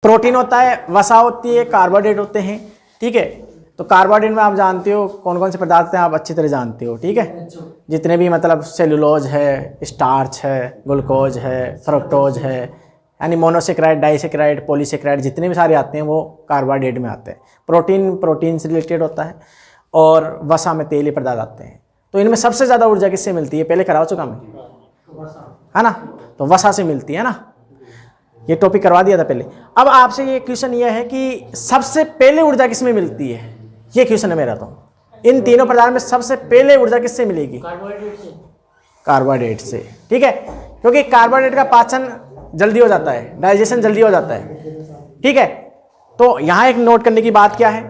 Protein होता है, वसा होती है, कार्बोहाइड्रेट होते हैं। ठीक है, तो कार्बोहाइड्रेट में आप जानते हो कौन कौन से पदार्थ हैं, आप अच्छी तरह जानते हो। ठीक है, जितने भी मतलब सेलुलोज है, स्टार्च है, ग्लूकोज है, फ्रक्टोज है, यानी मोनोसेक्राइड, डाइसेक्राइड, पॉलीसेक्राइड, जितने भी सारे आते हैं वो कार्बोहाइड्रेट में आते हैं। प्रोटीन से रिलेटेड होता है, और वसा में तेलीय पदार्थ आते हैं। तो इनमें सबसे ज़्यादा ऊर्जा किससे मिलती है, पहले करा चुका मैं, है ना, तो वसा से मिलती है ना, ये टॉपिक करवा दिया था पहले। अब आपसे ये क्वेश्चन ये है कि सबसे पहले ऊर्जा किसमें मिलती है, ये क्वेश्चन है मेरा। तो इन तीनों पदार्थ में सबसे पहले ऊर्जा किससे मिलेगी, कार्बोहाइड्रेट से। ठीक है, क्योंकि कार्बोहाइड्रेट का पाचन जल्दी हो जाता है, डाइजेशन जल्दी हो जाता है। ठीक है, तो यहाँ एक नोट करने की बात क्या है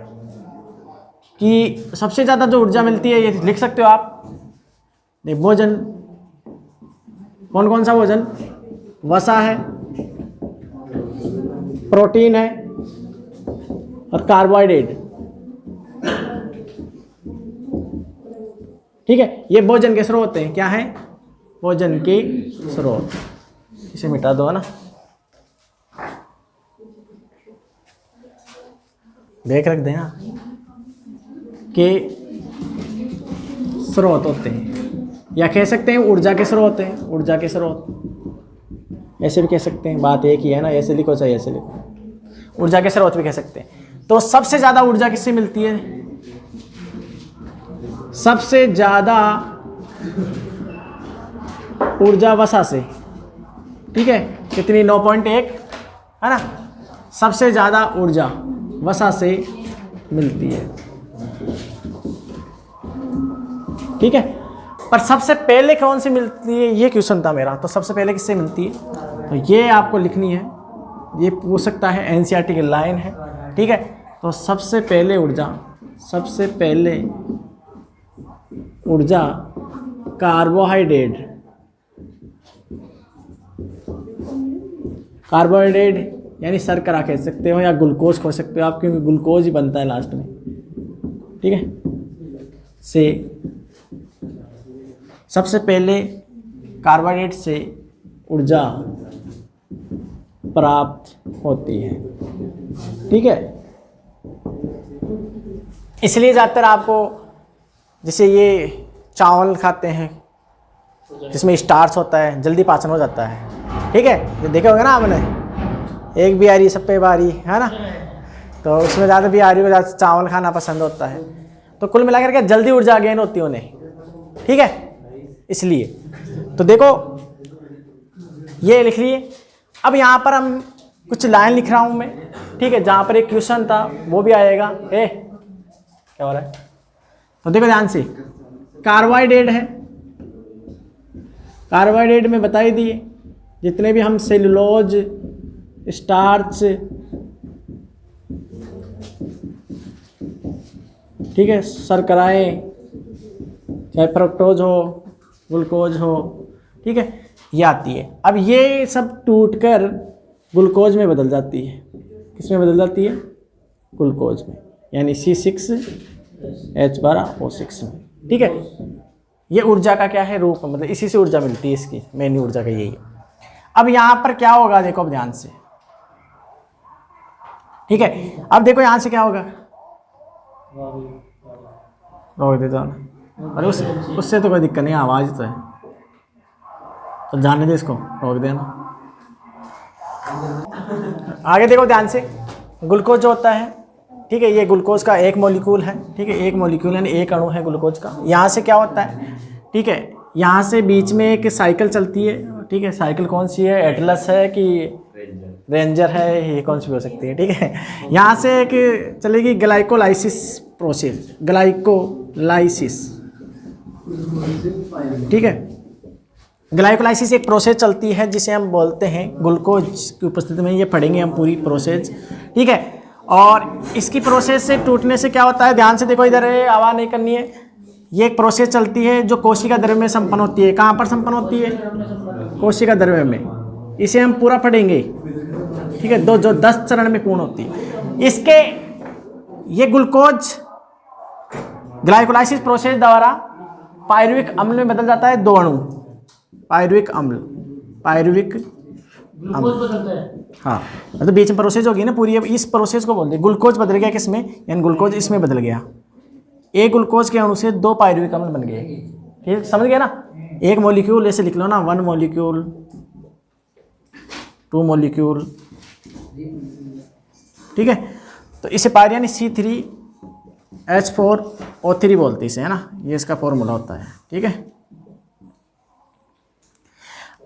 कि सबसे ज़्यादा जो ऊर्जा मिलती है, ये लिख सकते हो आप, भोजन, कौन कौन सा भोजन, वसा है, प्रोटीन है और कार्बोहाइड्रेट। ठीक है, ये भोजन के स्रोत हैं। क्या है, भोजन के स्रोत। इसे मिटा दो, है ना, देख रख देना के स्रोत होते हैं, या कह सकते हैं ऊर्जा के स्रोत हैं, ऊर्जा के स्रोत, ऐसे भी कह सकते हैं, बात एक ही है ना, ऐसे लिखो चाहे ऐसे लिखो, ऊर्जा के स्रोत भी कह सकते हैं। तो सबसे ज़्यादा ऊर्जा किससे मिलती है, सबसे ज़्यादा ऊर्जा वसा से। ठीक है, कितनी, 9.1, है ना, सबसे ज़्यादा ऊर्जा वसा से मिलती है। ठीक है, पर सबसे पहले कौन सी मिलती है, ये क्वेश्चन था मेरा। तो सबसे पहले किससे मिलती है, तो ये आपको लिखनी है, ये पूछ सकता है, एनसीईआरटी की लाइन है। ठीक है, तो सबसे पहले ऊर्जा कार्बोहाइड्रेट यानी शर्करा कह सकते हो, या ग्लूकोज कह सकते हो आप, क्योंकि ग्लूकोज ही बनता है लास्ट में। ठीक है, से सबसे पहले कार्बोहाइड्रेट से ऊर्जा प्राप्त होती है। ठीक है, इसलिए ज़्यादातर आपको, जैसे ये चावल खाते हैं जिसमें स्टार्च होता है, जल्दी पाचन हो जाता है। ठीक है, ये देखा होगा ना आपने, एक बिहारी सब पे भारी, है ना, तो उसमें ज़्यादा बिहारी को ज़्यादा चावल खाना पसंद होता है। तो कुल मिलाकर के जल्दी ऊर्जा गेन होती है उन्हें। ठीक है, इसलिए तो देखो ये लिख लिए। अब यहाँ पर हम कुछ लाइन लिख रहा हूँ मैं। ठीक है, जहाँ पर एक क्वेश्चन था वो भी आएगा। क्या हो रहा है, तो देखो ध्यान से, कार्बोहाइड्रेट है, कार्बोहाइड्रेट में बता ही दिए, जितने भी हम सेलुलोज, स्टार्च, ठीक है, शर्कराएँ, चाहे फ्रक्टोज हो, ग्लूकोज हो, ठीक है, ये आती है। अब ये सब टूटकर ग्लूकोज में बदल जाती है। किस में बदल जाती है, ग्लूकोज में, यानी C6H12O6 में। ठीक है, ये ऊर्जा का क्या है, रूप, मतलब इसी से ऊर्जा मिलती है, इसकी मेन ऊर्जा का यही है। अब यहाँ पर क्या होगा, देखो अब ध्यान से। ठीक है, अब देखो यहाँ से क्या होगा, रोक देता हूँ, अरे उससे तो कोई दिक्कत नहीं, आवाज़ तो है, तो जाने दे, इसको रोक देना। आगे देखो ध्यान से, ग्लूकोज जो होता है, ठीक है, ये ग्लूकोज का एक मॉलिक्यूल है। ठीक है, एक मॉलिक्यूल यानी एक अणु है ग्लूकोज का। यहाँ से क्या होता है, ठीक है, यहाँ से बीच में एक साइकिल चलती है। ठीक है, साइकिल कौन सी है, एटलस है कि रेंजर है, ये कौन सी हो सकती है। ठीक है, यहाँ से एक चलेगी ग्लाइकोलाइसिस प्रोसेस, ग्लाइकोलाइसिस। ठीक है, ग्लाइकोलाइसिस एक प्रोसेस चलती है जिसे हम बोलते हैं, ग्लूकोज की उपस्थिति में ये पढ़ेंगे हम पूरी प्रोसेस। ठीक है, और इसकी प्रोसेस से टूटने से क्या होता है, ध्यान से देखो, इधर आवाज़ नहीं करनी है। ये एक प्रोसेस चलती है जो कोशिका द्रव्य में संपन्न होती है। कहाँ पर संपन्न होती है, कोशिका द्रव्य में। इसे हम पूरा पढ़ेंगे। ठीक है, जो 10 चरण में पूर्ण होती है। इसके ये ग्लूकोज ग्लाइकोलाइसिस प्रोसेस द्वारा पायरुविक अम्ल में बदल जाता है, 2 अणु, पायरुविक ग्लूकोज बदलता है। हाँ, मतलब बीच में प्रोसेस होगी ना पूरी, अब इस प्रोसेस को बोलते हैं ग्लूकोज बदल गया किसमें, यानी ग्लूकोज इसमें बदल गया। एक ग्लूकोज के अणु से 2 पायरुविक अम्ल बन गए। ठीक, समझ गया ना। एक मॉलिक्यूल ऐसे लिख लो ना, 1 मॉलिक्यूल, 2 मॉलिक्यूल, ठीक है। तो इसे पायर यानी C3H4O3 बोलते हैं इसे, है ना, ये इसका फॉर्मूला होता है। ठीक है,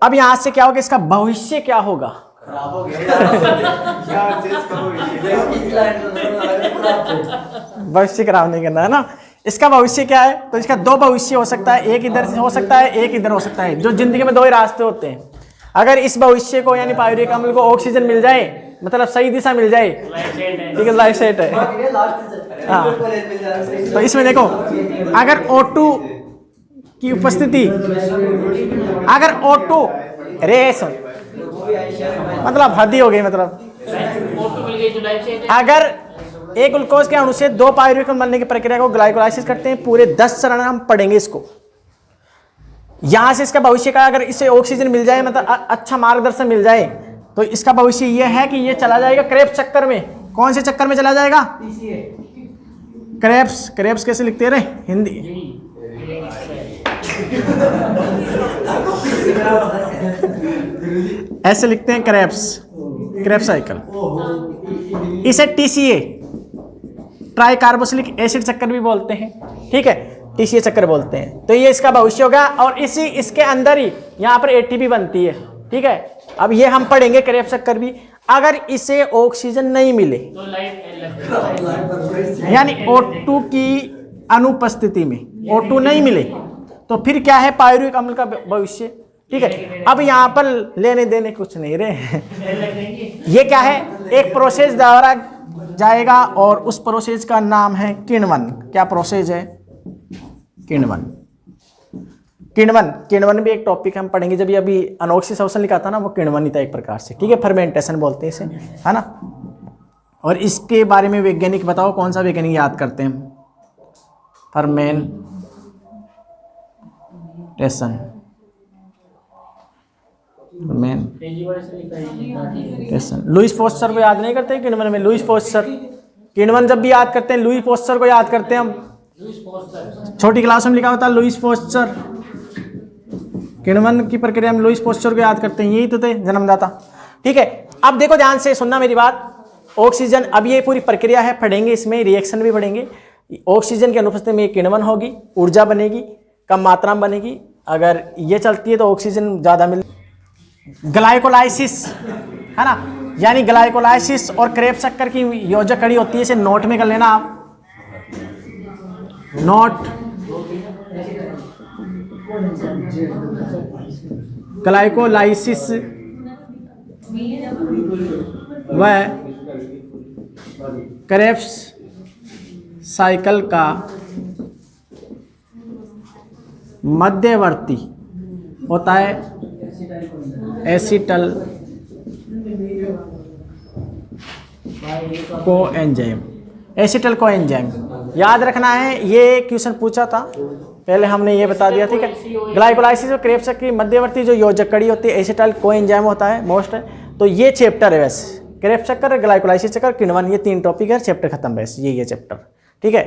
अब यहां से क्या होगा, इसका भविष्य क्या होगा, खराब हो गया भविष्य खराब नहीं करना है ना। इसका भविष्य क्या है, तो इसका 2 भविष्य हो सकता है, एक इधर से हो सकता है, एक इधर हो सकता है। जो जिंदगी में 2 ही रास्ते होते हैं। अगर इस भविष्य को यानी पायरुविक अम्ल को ऑक्सीजन मिल जाए, मतलब सही दिशा मिल जाए, ठीक है, लाइफ सेट है। हाँ, तो इसमें देखो, अगर O2 की उपस्थिति, अगर O2 रेस मतलब हद ही हो गई, मतलब अगर एक ग्लूकोज के अणु से 2 पायरुविक अम्ल बनने की प्रक्रिया को ग्लाइकोलाइसिस करते हैं, पूरे 10 चरण हम पढ़ेंगे इसको। यहां से इसका भविष्य का, अगर इसे ऑक्सीजन मिल जाए, मतलब अच्छा मार्गदर्शन मिल जाए, तो इसका भविष्य यह है कि ये चला जाएगा क्रेब्स चक्कर में। कौन से चक्कर में चला जाएगा, क्रेब्स। क्रेब्स कैसे लिखते रहे हिंदी, ऐसे लिखते हैं क्रेब्स, क्रेब्स साइकिल। इसे TCA, ट्राई कार्बोक्सिलिक एसिड चक्कर भी बोलते हैं। ठीक है, TCA चक्कर बोलते हैं। तो ये इसका भविष्य होगा, और इसके अंदर ही यहाँ पर ATP बनती है। ठीक है, अब ये हम पढ़ेंगे क्रेब्स चक्कर भी। अगर इसे ऑक्सीजन नहीं मिले, यानी O2 की अनुपस्थिति में O2 नहीं मिले, तो फिर क्या है पायरुविक अम्ल का भविष्य। ठीक है, अब यहाँ पर लेने देने कुछ नहीं रहे। ये क्या है, एक प्रोसेस द्वारा जाएगा, और उस प्रोसेस का नाम है किण्वन। क्या प्रोसेस है, किण्वन। किण्वन, किण्वन भी एक टॉपिक हम पढ़ेंगे, जब ये अभी अनोक्सी शोषण लिखा था ना, वो किण्वन ही था एक प्रकार से। ठीक है, फर्मेंटेशन बोलते हैं इसे, है ना। और इसके बारे में वैज्ञानिक बताओ, कौन सा वैज्ञानिक याद करते हैं, फर्मेंटेशन, लुईस पॉस्चर को याद नहीं करते किण्वन में, लुईस पॉस्चर। किण्वन जब भी याद करते हैं, लुईस पॉस्चर को याद करते हैं हम। छोटी क्लास में लिखा होता है लुईस पॉस्चर। किण्वन की प्रक्रिया में लुईस पॉस्चर को याद करते हैं, यही तो थे जन्मदाता। ठीक है, अब देखो ध्यान से सुनना मेरी बात। ऑक्सीजन, अब ये पूरी प्रक्रिया है, पढ़ेंगे इसमें, रिएक्शन भी पढ़ेंगे। ऑक्सीजन की अनुपस्थिति में किण्वन होगी, ऊर्जा बनेगी, कम मात्रा में बनेगी। अगर ये चलती है तो ऑक्सीजन ज़्यादा मिल, ग्लाइकोलाइसिस, है ना, यानी ग्लाइकोलाइसिस और क्रेब्स चक्कर की योजक कड़ी होती है। इसे नोट में कर लेना आप, नोट। ग्लाइकोलाइसिस व क्रेब्स साइकिल का मध्यवर्ती होता है एसिटल कोएंजाइम। एसिटल कोएंजाइम याद रखना है, ये क्वेश्चन पूछा था पहले, हमने ये बता दिया। ठीक है, ग्लाइकोलाइसिस और क्रेब्स चक्र की मध्यवर्ती जो योजक कड़ी होती है एसिटल कोएंजाइम होता है मोस्ट है। तो ये चैप्टर है वैसे, क्रेब्स चक्कर, ग्लाइकोलाइसिस चक्कर, किण्वन, ये 3 टॉपिक है, चैप्टर खत्म वैसे, ये चैप्टर। ठीक है,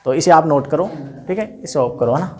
तो इसे आप नोट करो। ठीक है, इसे ऑफ करो, है ना।